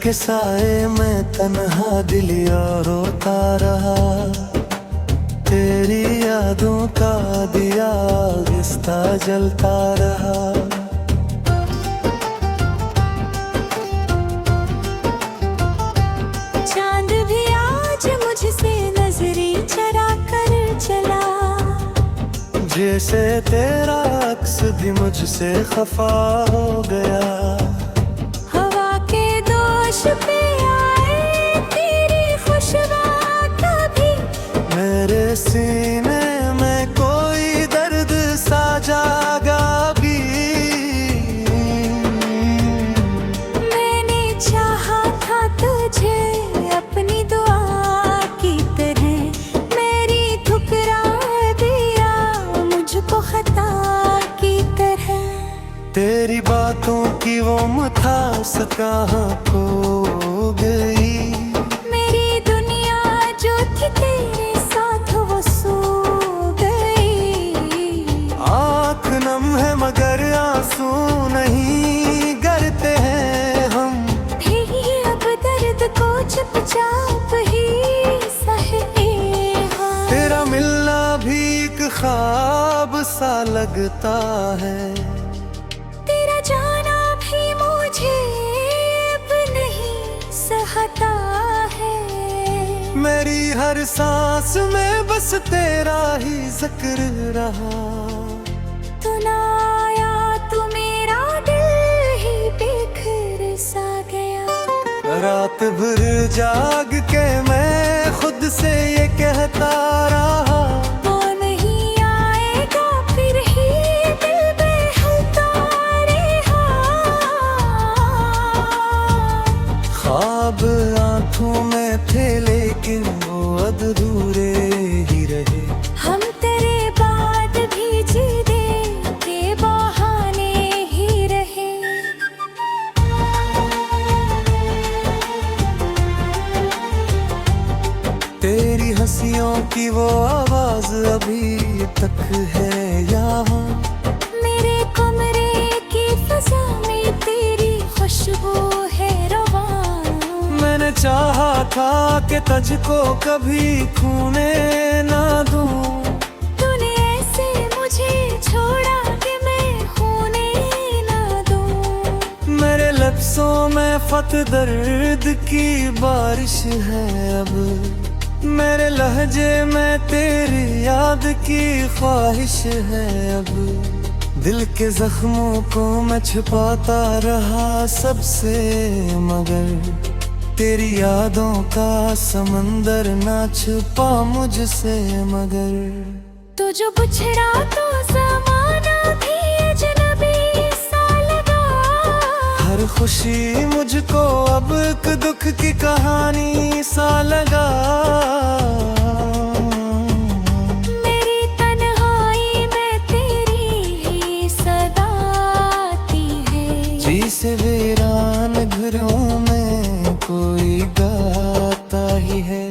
के साए में तन्हा दिल और रोता रहा। तेरी यादों का दिया आहिस्ता जलता रहा। चांद भी आज मुझसे नजरें चरा कर चला। जैसे तेरा अक्स भी मुझसे खफा हो गया। हवा के दोष पे आए तेरी खुशबू कभी। मेरे सीने में कोई दर्द सा जागा भी। मैंने चाहा था तुझे अपनी दुआ की तरह। मेरी ठुकरा दिया मुझको खता की तरह। तेरी बातों की वो मिठास कहाँ खो गई। मेरी दुनिया जो थी तेरे साथ वो सो गई। आँख नम है मगर आंसू नहीं गिरते हैं हम। भी अब दर्द को चुपचाप ही सहते हैं। तेरा मिलना भी एक ख्वाब सा लगता है। तेरा जाना भी मुझे अब नहीं सहता है। मेरी हर सांस में बस तेरा ही जिक्र रहा। तू ना आया तू मेरा दिल ही बिखर सा गया। रात भर जाग के मैं खुद से ये कहता रहा। वो नहीं आएगा फिर ही दिल बेहलता रहा। ख्वाब आंखों में थे लेकिन वो अधूरे ही रहे। हम तेरे बाद भी जीने के बहाने ही रहे। तेरी हंसियों की वो आवाज अभी तक है यहाँ। मेरे कमरे की फजा में तेरी खुशबू है रवा। मैंने चाहा था कि तुझको कभी खोने ना दूं। तूने ऐसे मुझे छोड़ा कि मैं खोने ना दूं। मेरे लफ्ज़ों में फत दर्द की बारिश है अब। मेरे लहजे में तेरी याद की ख्वाहिश है अब। दिल के जख्मों को मैं छुपाता रहा सबसे मगर तेरी यादों का समंदर ना छुपा मुझसे मगर। तू जो बिछड़ा तो ज़माना भी अजनबी सा लगा। हर खुशी मुझको अब एक दुख की कहानी सा लगा। मेरी तन्हाई में तेरी ही सदा आती है। जी से वीरान घरों में कोई गाता ही है।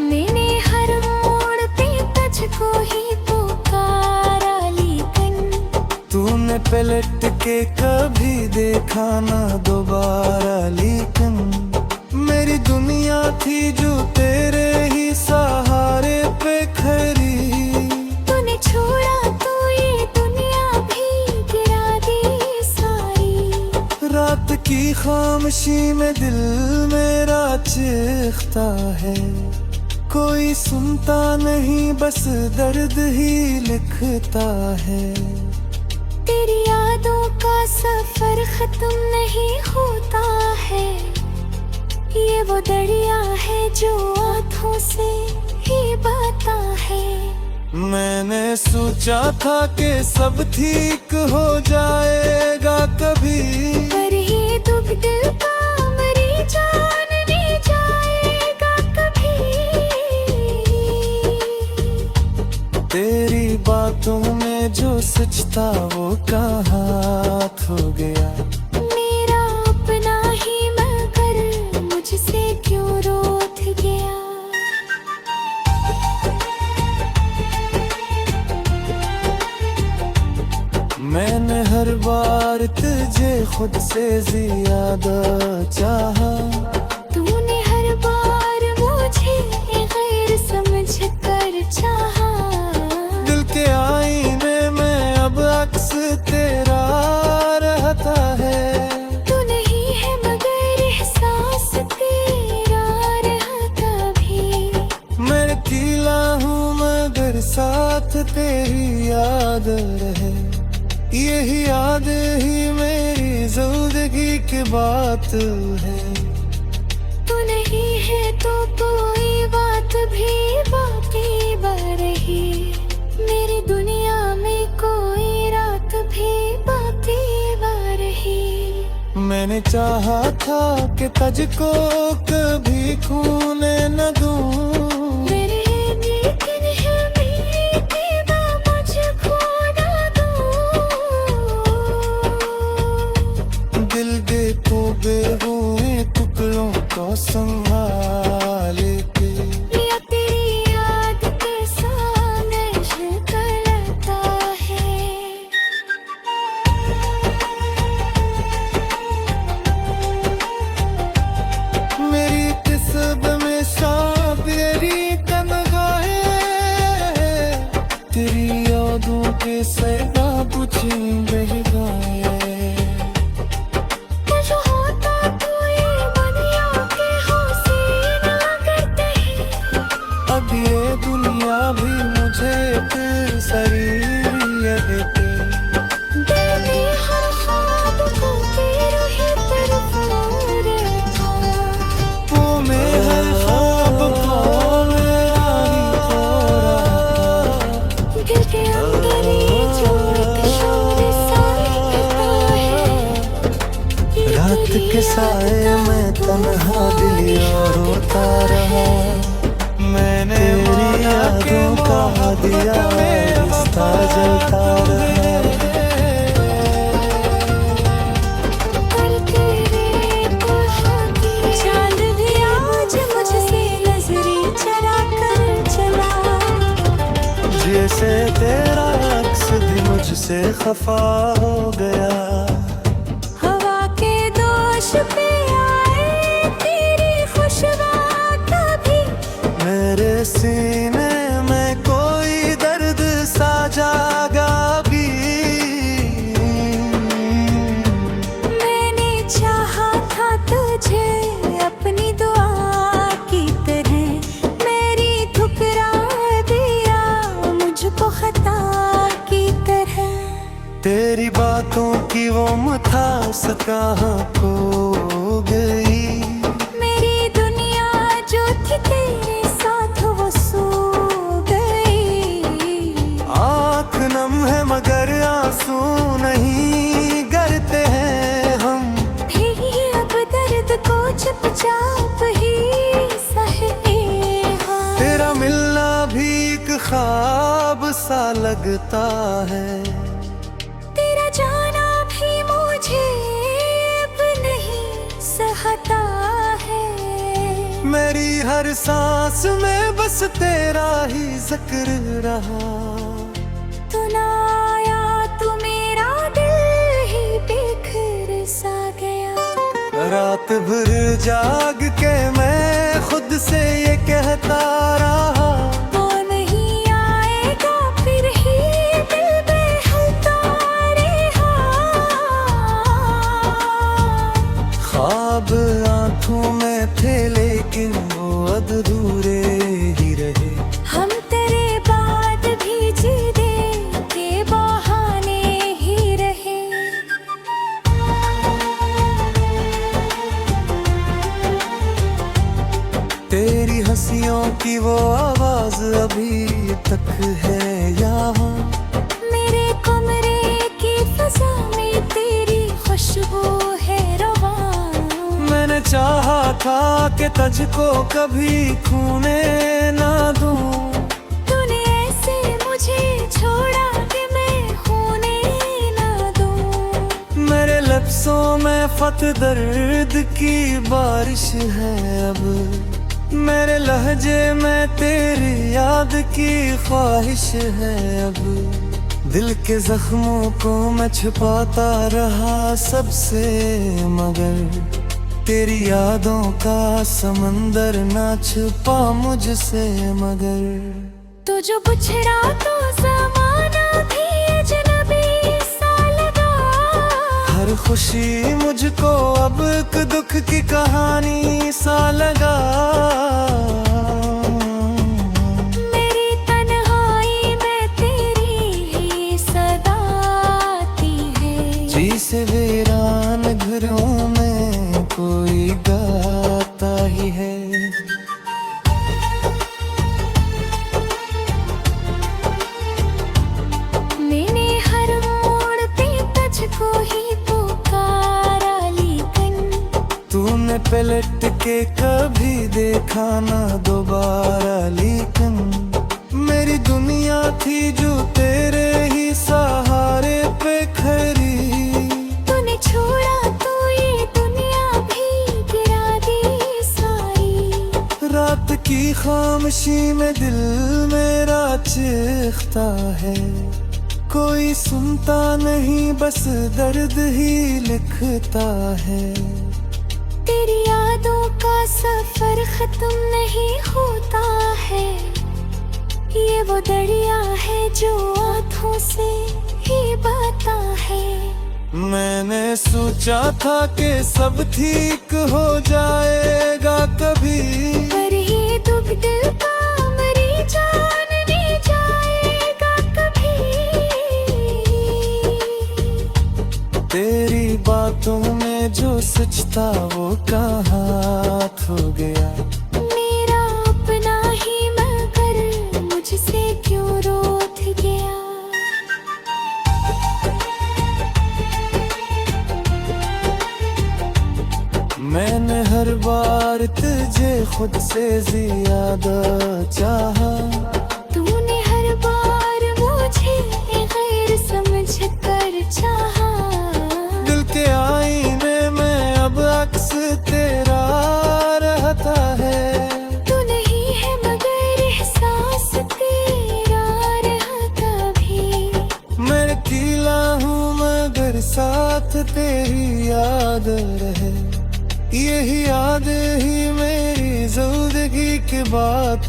मैंने हर मोड़ पे तुझको ही पुकारा लेकिन तूने पलट के कभी देखा ना दोबारा। लेकिन मेरी दुनिया थी जो तेरे ही सहारे पे खड़ी। तूने छोड़ा तो ये दुनिया भी गिरा दी सारी। रात की खामोशी में दिल मेरा चीखता है। कोई सुनता नहीं बस दर्द ही लिखता है। तेरी यादों का सफर खत्म नहीं होता है। ये वो दरिया है जो आँखों से ही बहता है। मैंने सोचा था कि सब ठीक हो जाएगा कभी। पर ये दुख दिल का मरी जान नहीं जाएगा कभी। तेरी बातों में जो सच था वो कहाँ खो गया। मेरा अपना ही मगर मुझसे क्यों रूठ गया। मैंने हर बार तुझे खुद से ज्यादा चाहा, तूने हर बार मुझे गैर समझ कर चाहा। दिल के आईने में अब अक्स तेरा रहता है, तू नहीं है मगर एहसास तेरा रहता भी। मैं अकेला हूँ मगर साथ तेरी याद रहे, यही याद ही मेरी जिंदगी की बात है। तू नहीं है तो कोई बात भी बाकी बरही, मेरी दुनिया में कोई रात भी बाकी बरही। मैंने चाहा था कि तुझको कभी खोने न दूं, मेरे लेकिन है मेरी दीदा मुझको ना दूं। दिल दे तो बेहुए टुकड़ों को संभाले के, या तेरी याद के सामने करता है। मेरी किस्मत में शाम तेरी तन्हाई, तेरी यादों के सैना बुझे बह गए। जो होता तो ये दुनिया के हौसला करते हैं, अब ये दुनिया भी मुझे फिर सरिये देते। दिल में हर ख्वाब को तेरे ही तरफ रखा। वो में हर ख्वाब को मेरा ही खोरा, दिल के अंदर ये जो एक शोर सा रहता है। ये रात तेरी के साए में तन्हा दिल और रोता रहा, मैंने तेरी यादों का दिया रिश्ता जलता रहा। पर तेरे कहानी चांद भी आज मुझसे नजरें चरा कर चला। जैसे तेरा अक्स भी मुझसे खफा हो गया, हवा के दोष पे आए तेरी खुशबू कभी। मेरे सीने में कोई दर्द सा जागा भी। मैंने चाहा था तुझे अपनी दुआ की तरह, मेरी ठुकरा दिया मुझको खता की तरह। तेरी बातों की वो मिठास कहाँ खो गई, मेरी दुनिया जो थी तेरे साथ वो सो गई। आँख नम है मगर आंसू नहीं गिरते हैं हम, भी अब दर्द को चुपचाप ही सहते हैं। तेरा मिलना भी एक ख्वाब सा लगता है, तेरा जाना भी मुझे अब नहीं सहता है। मेरी हर सांस में बस तेरा ही जिक्र रहा। तू ना आया तो मेरा दिल ही बिखर सा गया। रात भर जाग के मैं खुद से ये कहता रहा, वो नहीं आएगा फिर ही दिल बेहलता रहा। ख्वाब आंखों में थे लेकिन वो अधूरे ही रहे। हम तेरे बाद भी जीने के बहाने ही रहे। तेरी हंसियों की वो आवाज अभी तक है यहाँ, मेरे कमरे की फजा में तेरी खुशबू है रवा। मैंने चाहा था कि तुझको कभी खोने ना दूं, तूने ऐसे मुझे छोड़ा कि मैं खोने ना दूं। मेरे लफ्जों में फत दर्द की बारिश है अब, मेरे लहजे में तेरी याद की ख्वाहिश है अब। दिल के जख्मों को मैं छुपाता रहा सबसे, मगर तेरी यादों का समंदर ना छुपा मुझसे। मगर तो जो बिछड़ा तो ज़माना भी अजनबी सा लगा। हर खुशी मुझको अब एक दुख की कहानी सा लगा। मेरी तन्हाई में तेरी ही सदा आती है। जी से वीरान घरों में कोई गाता ही है। मैंने हर मोड़ पे तुझको ही पुकारा, लेकिन तूने पलट के कभी देखा ना दोबारा। लेकिन मेरी दुनिया थी जो तेरे ही सहारे पे खड़ी। तूने छोड़ा तो ये दुनिया भी गिरा दी सारी। रात की खामोशी में दिल मेरा चीखता है, कोई सुनता नहीं बस दर्द ही लिखता है। तेरी यादों का सफर खत्म नहीं होता है। ये वो दरिया है जो आँखों से ही बहता है। मैंने सोचा था कि सब ठीक हो जाएगा कभी, पर ये दुख दिल का मरी जान नहीं जाएगा कभी। तेरी बातों में जो सच था वो कहाँ खो गया। मेरा अपना ही मगर मुझसे क्यों रूठ गया। मैंने हर बार तुझे खुद से ज्यादा चाहा। तूने हर बार मुझे गैर समझ कर चाहा। दिल के आईने में अब अक्स तेरा रहता है। तू नहीं है मगर एहसास तेरा रहता भी। मैं अकेला हूँ मगर साथ तेरी याद रहे। यही याद ही मेरी जिंदगी की बात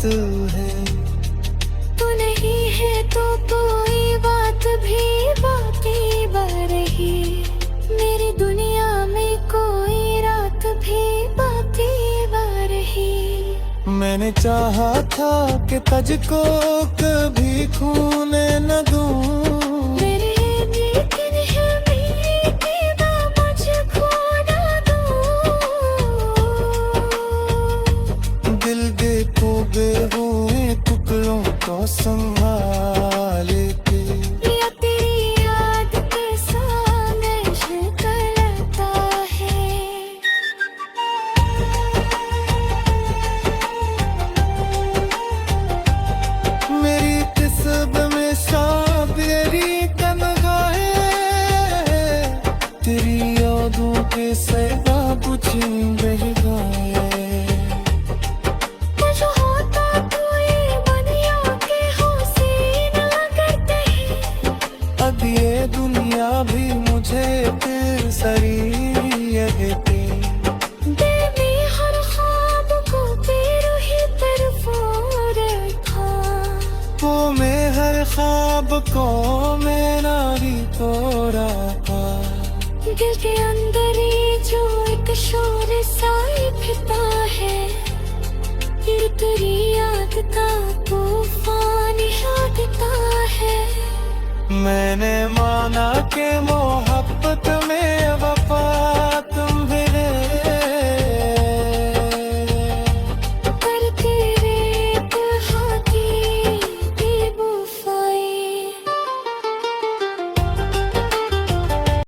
है। तू नहीं है तो कोई बात भी बाकी बरही। मेरी दुनिया में कोई रात भी बाकी बरही। मैंने चाहा था कि तुझको कभी खोने न दूं। मेरे लेकिन है मेरी कीदा मुझको ना दूं। दिल दे खोए हुए टुकड़ों को संभाले के। या तेरी याद के संग इश्क करता है। मेरी किस्मत में शायरी तन्हाई है। तेरी यादों के सिवा कुछ नहीं गए। जो होता तो ये दुनिया के हुस्न करते हैं। अब ये दुनिया भी मुझे फिर सरी कहती। दिल में हर ख्वाब को तेरे ही तरफ रखा। वो मैं हर ख्वाब को मेरा भी तोड़ा था। दिल के अंदर ये जो एक शोर सा उठता है। ये तेरी याद का तूफान आता है। मैंने माना